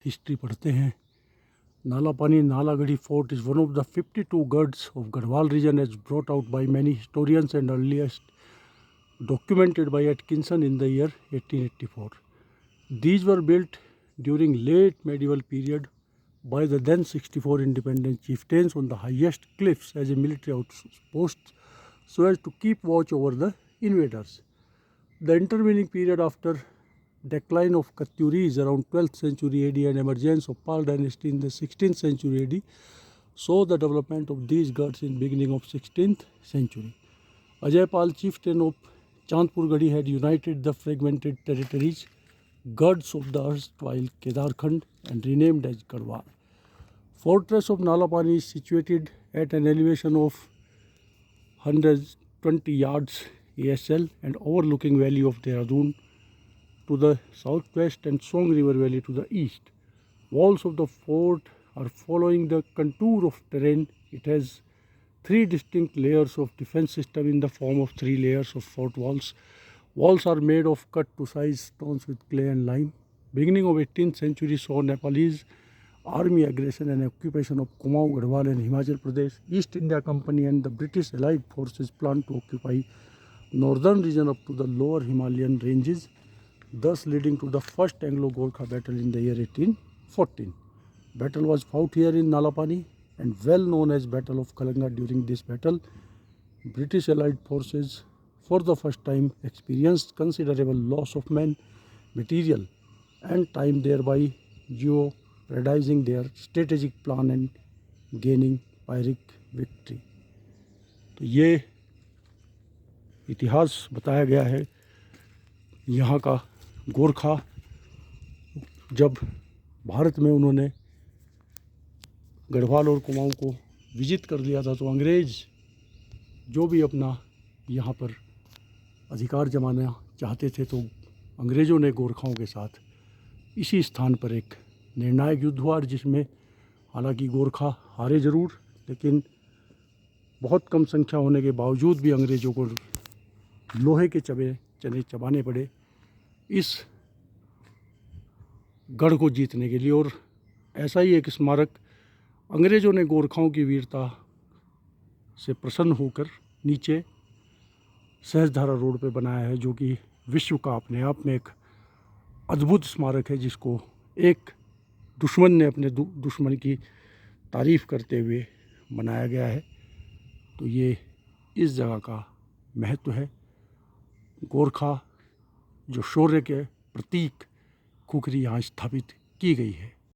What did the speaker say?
History पढ़ते हैं। Nalapani Nalagadi Fort is one of the 52 gods of Garhwal region as brought out by many historians and earliest documented by Atkinson in the year 1884. These were built during late medieval period by the then 64 independent chieftains on the highest cliffs as a military outpost so as to keep watch over the invaders. The intervening period after decline of Katyuris around 12th century AD and emergence of Pal dynasty in the 16th century AD saw the development of these gods in beginning of 16th century. Ajaypal chieftain of Chandpur Gadi had united the fragmented territories, gods of the erstwhile Kedarkhand and renamed as Garhwal. Fortress of Nalapani is situated at an elevation of 120 yards ASL and overlooking valley of Dehradun to the southwest and Song River Valley to the east. Walls of the fort are following the contour of terrain. It has three distinct layers of defense system in the form of 3 layers of fort walls. Walls are made of cut to size stones with clay and lime. Beginning of 18th century saw Nepalese army aggression and occupation of Kumaon, Garhwal and Himachal Pradesh. East India Company and the British Allied forces planned to occupy northern region up to the lower Himalayan ranges, thus leading to the first Anglo-Gorkha battle in the year 1814. Battle was fought here in Nalapani and well known as Battle of Kalanga. During this battle, British Allied forces for the first time experienced considerable loss of men, material and time, thereby jeopardizing their strategic plan and gaining Pyrrhic victory. तो ये इतिहास बताया गया है यहाँ का। गोरखा जब भारत में उन्होंने गढ़वाल और कुमाऊं को विजिट कर लिया था तो अंग्रेज़ जो भी अपना यहाँ पर अधिकार जमाना चाहते थे तो अंग्रेज़ों ने गोरखाओं के साथ इसी स्थान पर एक निर्णायक युद्ध हुआ, जिसमें हालांकि गोरखा हारे ज़रूर, लेकिन बहुत कम संख्या होने के बावजूद भी अंग्रेज़ों को लोहे के चने चबाने पड़े इस गढ़ को जीतने के लिए। और ऐसा ही एक स्मारक अंग्रेज़ों ने गोरखाओं की वीरता से प्रसन्न होकर नीचे सहजधारा रोड पे बनाया है, जो कि विश्व का अपने आप में एक अद्भुत स्मारक है, जिसको एक दुश्मन ने अपने दुश्मन की तारीफ़ करते हुए बनाया गया है। तो ये इस जगह का महत्व है। गोरखा जो शौर्य के प्रतीक खुखरी यहाँ स्थापित की गई है।